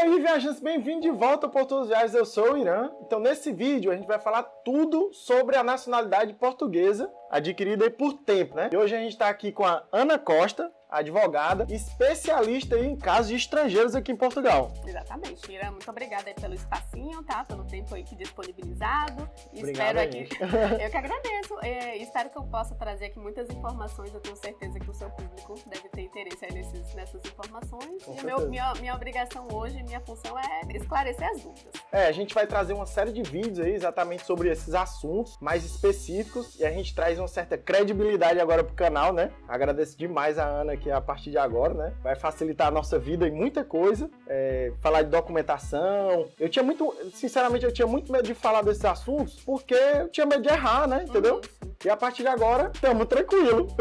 aí, viajantes, bem-vindos de volta ao Português Viagens, eu sou o Irã. Então, nesse vídeo, a gente vai falar tudo sobre a nacionalidade portuguesa, adquirida aí por tempo, né? E hoje a gente está aqui com a Ana Costa, advogada, especialista em casos de estrangeiros aqui em Portugal. Exatamente, Irã, muito obrigada aí pelo espacinho, tá? Pelo tempo aí disponibilizado. Obrigado, espero aqui. Eu que agradeço. Espero que eu possa trazer aqui muitas informações. Eu tenho certeza que o seu público deve ter interesse aí nessas informações. Minha obrigação hoje, minha função é esclarecer as dúvidas. A gente vai trazer uma série de vídeos aí exatamente sobre esses assuntos mais específicos e a gente traz uma certa credibilidade agora pro canal, né? Agradeço demais a Ana aqui a partir de agora, né? Vai facilitar a nossa vida em muita coisa. Falar de documentação. Sinceramente, eu tinha muito medo de falar desses assuntos porque eu tinha medo de errar, né? Entendeu? E a partir de agora, estamos tranquilos.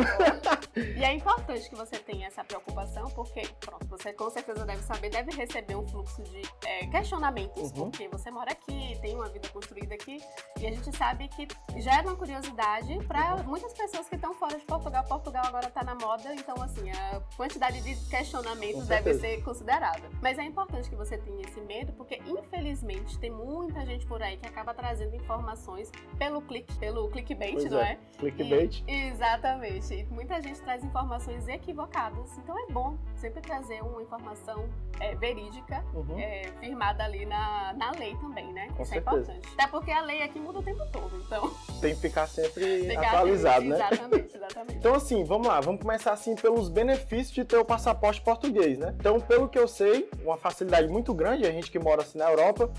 E é importante que você tenha essa preocupação, porque, pronto, você com certeza deve receber um fluxo de questionamentos, porque você mora aqui, tem uma vida construída aqui, e a gente sabe que gera uma curiosidade para muitas pessoas que estão fora de Portugal. Portugal agora está na moda, então, assim, a quantidade de questionamentos deve ser considerada. Mas é importante que você tenha esse medo, porque, infelizmente, tem muita gente por aí que acaba trazendo informações pelo clickbait, não é? Clickbait. Exatamente. E muita gente traz informações equivocadas, então é bom sempre trazer uma informação verídica, firmada ali na lei também, né? Com Isso certeza. É importante. Até porque a lei aqui muda o tempo todo, então... Tem que ficar sempre atualizado, né? Exatamente. Então, assim, vamos lá. Vamos começar, assim, pelos benefícios de ter o passaporte português, né? Então, pelo que eu sei, uma facilidade muito grande, a gente que mora, assim, na Europa,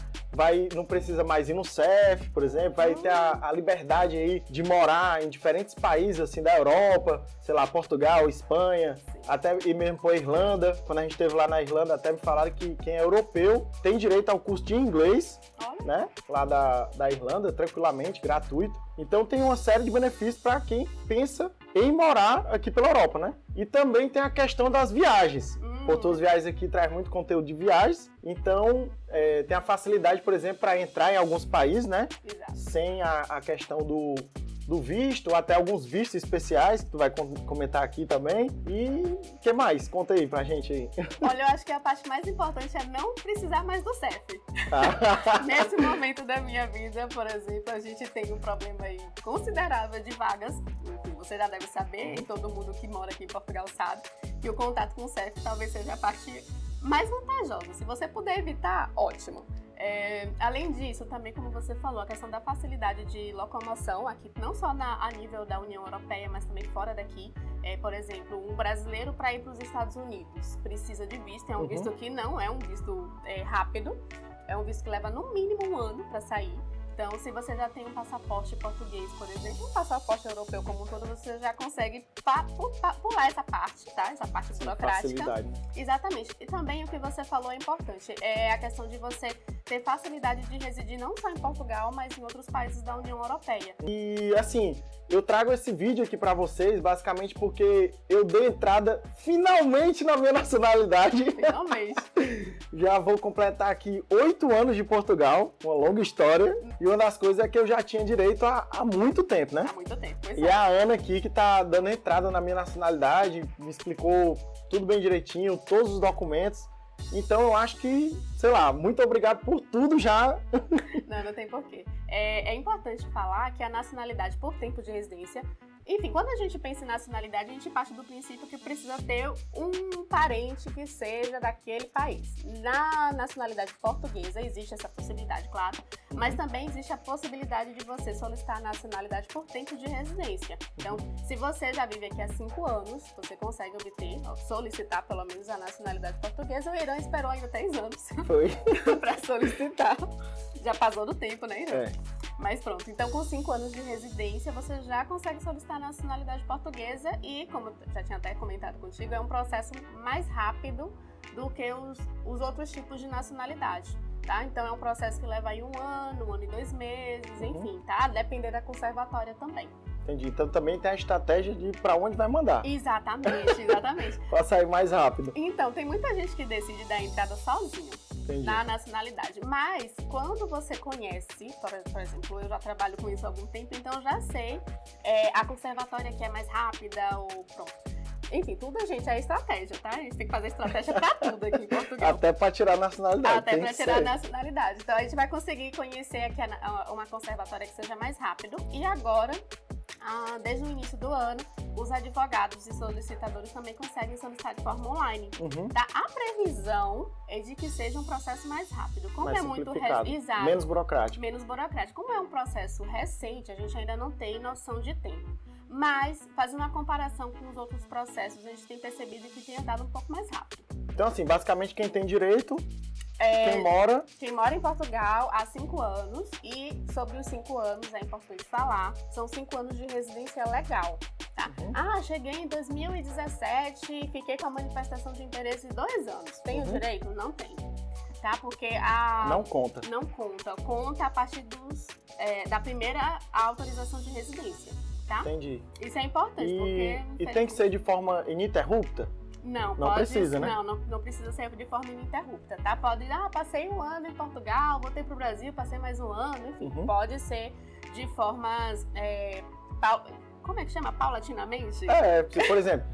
não precisa mais ir no CEF, por exemplo, vai ter a liberdade aí de morar em diferentes países, assim, da Europa, sei lá, Portugal, Espanha, até ir mesmo para a Irlanda. Quando a gente esteve lá na Irlanda, até me falaram que quem é europeu tem direito ao curso de inglês, né? Lá da Irlanda, tranquilamente, gratuito. Então tem uma série de benefícios para quem pensa em morar aqui pela Europa, né? E também tem a questão das viagens. Português Viagens aqui traz muito conteúdo de viagens, então tem a facilidade, por exemplo, para entrar em alguns países, né? Exato. Sem a questão do visto, até alguns vistos especiais que tu vai comentar aqui também. E o que mais? Conta aí pra gente aí. Olha, eu acho que a parte mais importante é não precisar mais do CEF. Nesse momento da minha vida, por exemplo, a gente tem um problema aí considerável de vagas. Você já deve saber, e todo mundo que mora aqui em Portugal sabe, que o contato com o CEF talvez seja a parte mais vantajosa. Se você puder evitar, ótimo. Além disso, também como você falou, a questão da facilidade de locomoção aqui, não só a nível da União Europeia, mas também fora daqui. Por exemplo, um brasileiro para ir para os Estados Unidos precisa de visto, é um visto que não é um visto rápido, é um visto que leva no mínimo 1 ano para sair. Então, se você já tem um passaporte português, por exemplo, um passaporte europeu como um todo, você já consegue pular essa parte, tá? Essa parte burocrática. Facilidade. Exatamente. E também o que você falou é importante, é a questão de você ter facilidade de residir não só em Portugal, mas em outros países da União Europeia. E, assim, eu trago esse vídeo aqui pra vocês, basicamente porque eu dei entrada finalmente na minha nacionalidade. Finalmente. Já vou completar aqui 8 anos de Portugal, uma longa história. E uma das coisas é que eu já tinha direito há muito tempo, né? Há muito tempo, pois E a Ana aqui que tá dando entrada na minha nacionalidade, me explicou tudo bem direitinho, todos os documentos. Então eu acho que, sei lá, muito obrigado por tudo já. Não tem porquê. É importante falar que a nacionalidade por tempo de residência, enfim, quando a gente pensa em nacionalidade, a gente parte do princípio que precisa ter um parente que seja daquele país. Na nacionalidade portuguesa existe essa possibilidade, claro, mas também existe a possibilidade de você solicitar a nacionalidade por tempo de residência. Então, se você já vive aqui há 5 anos, você consegue solicitar pelo menos a nacionalidade portuguesa. O Irã esperou ainda 3 anos para solicitar. Já passou do tempo, né, Irã? Mas pronto, então com 5 anos de residência você já consegue solicitar a nacionalidade portuguesa e, como eu já tinha até comentado contigo, é um processo mais rápido do que os outros tipos de nacionalidade, tá? Então é um processo que leva aí 1 ano, 1 ano e 2 meses, enfim, tá? Depender da conservatória também. Entendi. Então também tem a estratégia de para onde vai mandar. Exatamente. Para sair mais rápido. Então, tem muita gente que decide dar entrada sozinho. Entendi. Na nacionalidade. Mas, quando você conhece, por exemplo, eu já trabalho com isso há algum tempo, então eu já sei a conservatória que é mais rápida ou pronto. Enfim, tudo, gente, é estratégia, tá? A gente tem que fazer estratégia pra tudo aqui em Portugal. Até para tirar a nacionalidade. Até para tirar a nacionalidade. Então, a gente vai conseguir conhecer aqui uma conservatória que seja mais rápido. E agora, desde o início do ano, os advogados e solicitadores também conseguem solicitar de forma online. Tá? A previsão é de que seja um processo mais rápido. Como mais é muito exato, menos burocrático. Menos burocrático. Como é um processo recente, a gente ainda não tem noção de tempo. Mas, fazendo uma comparação com os outros processos, a gente tem percebido que tem andado um pouco mais rápido. Então, assim, basicamente quem tem direito, quem mora em Portugal há 5 anos, e sobre os 5 anos, é importante falar, são 5 anos de residência legal, tá? Cheguei em 2017 e fiquei com a manifestação de interesse de 2 anos. Tenho direito? Não tenho. Tá? Porque não conta. Não conta. Conta a partir da primeira autorização de residência, tá? Entendi. Isso é importante, porque... E tem que ser de forma ininterrupta? Não precisa, né? Não precisa ser de forma ininterrupta, tá? Pode, passei 1 ano em Portugal, voltei pro Brasil, passei mais 1 ano, enfim. Pode ser de formas, como é que chama? Paulatinamente? Por exemplo,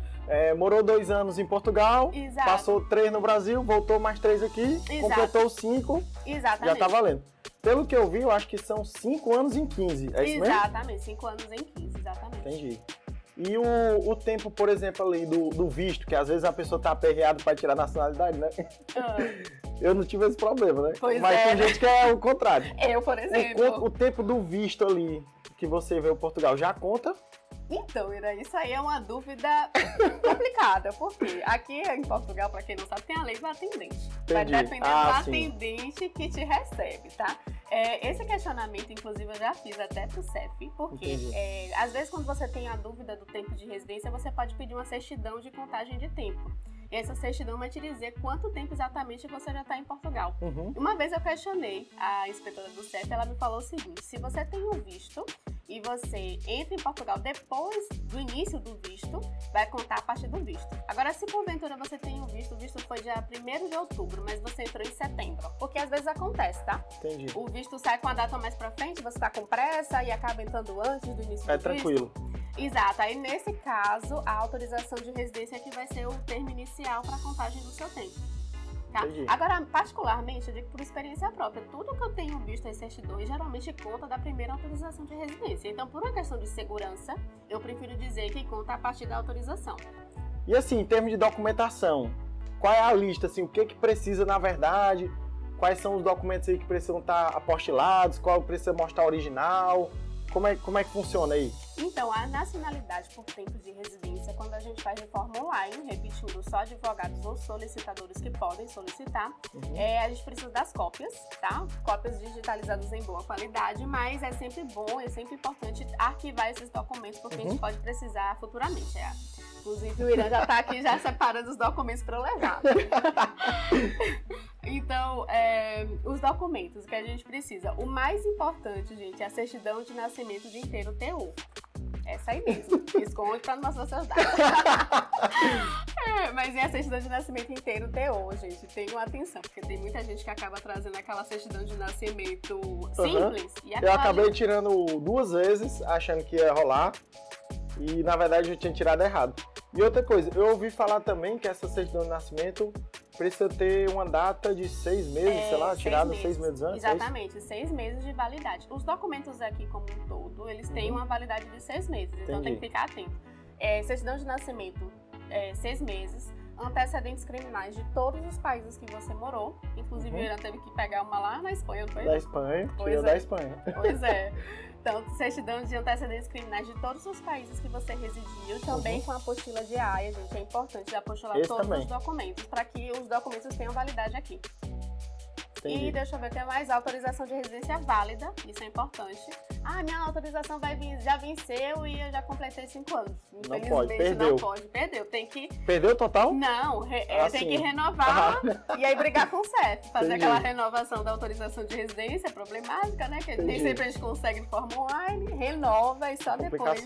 morou 2 anos em Portugal, Exato. Passou 3 no Brasil, voltou mais 3 aqui, Exato. Completou 5, Exatamente. Já tá valendo. Pelo que eu vi, eu acho que são 5 anos em 15, é isso mesmo? Exatamente, 5 anos em 15, exatamente. Entendi. E o tempo, por exemplo, ali do visto, que às vezes a pessoa tá aperreada para tirar a nacionalidade, né? Eu não tive esse problema, né? Mas tem gente que é o contrário. Eu, por exemplo. O tempo do visto ali, que você veio ao Portugal, já conta? Então, Ira, isso aí é uma dúvida complicada, porque aqui em Portugal, para quem não sabe, tem a lei do atendente. Vai depender do atendente que te recebe, tá? Esse questionamento, inclusive, eu já fiz até pro CEF, porque às vezes quando você tem a dúvida do tempo de residência, você pode pedir uma certidão de contagem de tempo. E essa certidão vai te dizer quanto tempo exatamente você já está em Portugal. Uma vez eu questionei a inspetora do CEF, ela me falou o seguinte: se você tem um visto e você entra em Portugal depois do início do visto, vai contar a partir do visto. Agora, se porventura você tem um visto, o visto foi dia 1º de outubro, mas você entrou em setembro, porque às vezes acontece, tá? Entendi. O visto sai com a data mais pra frente, você tá com pressa e acaba entrando antes do início do visto. Tranquilo. Exato, aí nesse caso, a autorização de residência aqui vai ser o termo inicial para a contagem do seu tempo. Tá? Agora, particularmente, eu digo por experiência própria, tudo que eu tenho visto em certidões geralmente conta da primeira autorização de residência. Então, por uma questão de segurança, eu prefiro dizer que conta a partir da autorização. E assim, em termos de documentação, qual é a lista, assim, o que precisa na verdade? Quais são os documentos aí que precisam estar apostilados? Qual precisa mostrar original? Como é que funciona aí? Então, a nacionalidade por tempo de residência, quando a gente faz de forma online, repetindo, só advogados ou solicitadores que podem solicitar, a gente precisa das cópias, tá? Cópias digitalizadas em boa qualidade, mas é sempre bom, é sempre importante arquivar esses documentos, porque a gente pode precisar futuramente. Inclusive, o Irã já tá aqui já separando os documentos para eu levar. Então, os documentos que a gente precisa. O mais importante, gente, é a certidão de nascimento de inteiro TU. Essa aí mesmo. Esconde para não mostrar seus dados. Mas é a certidão de nascimento inteiro TU, gente. Tenham atenção, porque tem muita gente que acaba trazendo aquela certidão de nascimento simples. E eu acabei tirando 2 vezes, achando que ia rolar. E, na verdade, eu tinha tirado errado. E outra coisa, eu ouvi falar também que essa certidão de nascimento precisa ter uma data de 6 meses, sei lá, tirada 6 meses antes. Exatamente, 6 meses de validade. Os documentos aqui como um todo, eles têm uma validade de 6 meses, então tem que ficar atento. Certidão de nascimento, 6 meses. Antecedentes criminais de todos os países que você morou. Inclusive, o Irã teve que pegar uma lá na Espanha, não foi? Da Espanha, tirou da Espanha. Pois é. Então, certidão de antecedentes criminais de todos os países que você residiu, também com a apostila de AIA, gente. É importante apostilar todos os documentos, para que os documentos tenham validade aqui. Entendi. E deixa eu ver o que é mais. Autorização de residência válida, isso é importante. Minha autorização já venceu e eu já completei 5 anos. Não pode, perdeu. Não pode, perdeu. Tem que... Perdeu total? Não, tem que renovar e aí brigar com o CEF. Fazer aquela renovação da autorização de residência problemática, né? Que nem sempre a gente consegue de forma online, renova e só depois.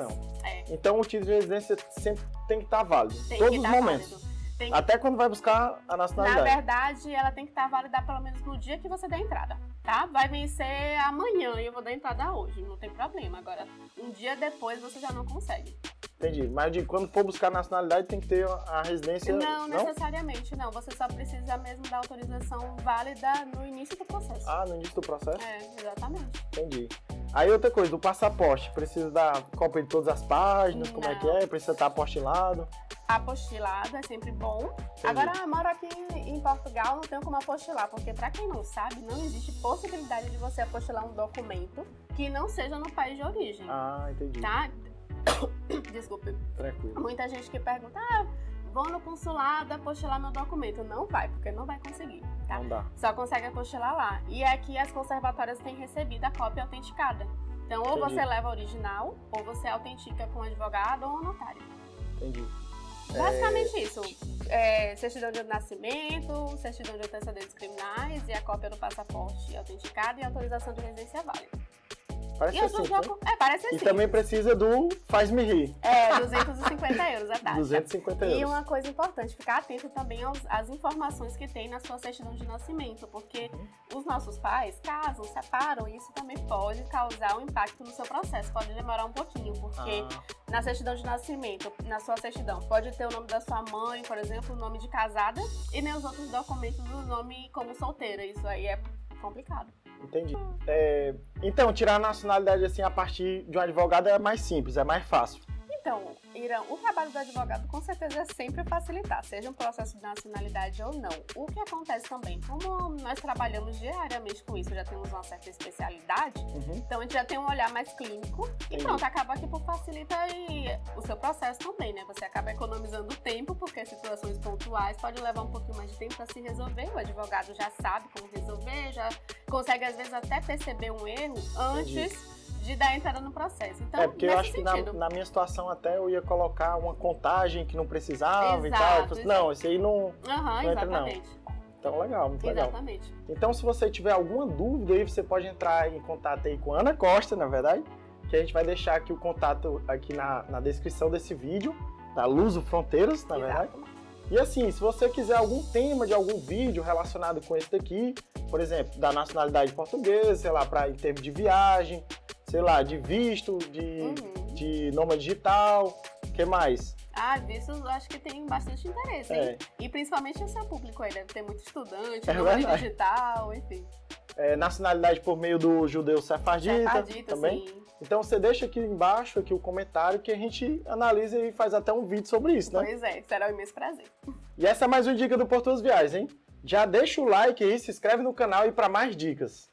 Então o título de residência sempre tem que estar válido. Todos os momentos. Válido. Até quando vai buscar a nacionalidade. Na verdade, ela tem que estar válida pelo menos no dia que você der a entrada, tá? Vai vencer amanhã e eu vou dar a entrada hoje, não tem problema. Agora, um dia depois você já não consegue. Entendi. Mas quando for buscar nacionalidade tem que ter a residência... Não necessariamente, não. Você só precisa mesmo da autorização válida no início do processo. Ah, no início do processo? Exatamente. Entendi. Aí outra coisa, do passaporte, precisa da cópia de todas as páginas, como é que é? Precisa estar apostilado? Apostilado é sempre bom. Entendi. Agora, eu moro aqui em Portugal, não tenho como apostilar, porque pra quem não sabe, não existe possibilidade de você apostilar um documento que não seja no país de origem. Ah, entendi. Tá? Desculpe. Tranquilo. Muita gente que pergunta, vou no consulado apostilar meu documento. Não vai, porque não vai conseguir, tá? Não dá. Só consegue apostilar lá. E aqui as conservatórias têm recebido a cópia autenticada. Então, ou Entendi. você leva a original, ou você autentica com um advogado ou um notário. Entendi. Basicamente isso. Certidão de nascimento, certidão de antecedentes criminais e a cópia do passaporte autenticado e autorização de residência válida. Parece E assim, parece assim. E também precisa do Faz-me Rir. 250 euros a taxa. 250 euros. E uma coisa importante, ficar atento também às informações que tem na sua certidão de nascimento, porque os nossos pais casam, separam, e isso também pode causar um impacto no seu processo. Pode demorar um pouquinho, porque na certidão de nascimento, na sua certidão, pode ter o nome da sua mãe, por exemplo, o nome de casada, e nem os outros documentos o nome como solteira. Isso aí é complicado. Entendi. Então, tirar a nacionalidade assim a partir de um advogado é mais simples, é mais fácil. Então, Irã, o trabalho do advogado com certeza é sempre facilitar, seja um processo de nacionalidade ou não. O que acontece também, como nós trabalhamos diariamente com isso, já temos uma certa especialidade, então a gente já tem um olhar mais clínico e pronto, acaba que facilita o seu processo também, né? Você acaba economizando tempo, porque situações pontuais podem levar um pouquinho mais de tempo para se resolver, o advogado já sabe como resolver, já consegue às vezes até perceber um erro antes de dar entrada no processo. Então, porque eu acho que na minha situação até eu ia colocar uma contagem que não precisava. Exato, e tal. Eu falei, não, esse aí não entra não. Então, legal, muito legal. Exatamente. Então, se você tiver alguma dúvida aí, você pode entrar em contato aí com a Ana Costa, na verdade, que a gente vai deixar aqui o contato aqui na descrição desse vídeo, da Luso Fronteiras, na verdade. E assim, se você quiser algum tema de algum vídeo relacionado com esse daqui, por exemplo, da nacionalidade portuguesa, sei lá, em termos de viagem, sei lá, de visto, de nômade digital, o que mais? Vistos eu acho que tem bastante interesse, hein? E principalmente o seu público aí, deve ter muito estudante, nômade digital, enfim. Nacionalidade por meio do judeu sefardita também. Sim. Então você deixa aqui embaixo aqui o comentário que a gente analisa e faz até um vídeo sobre isso, né? Pois é, será um imenso prazer. E essa é mais uma dica do Portuas Viagens, hein? Já deixa o like aí, se inscreve no canal e para mais dicas.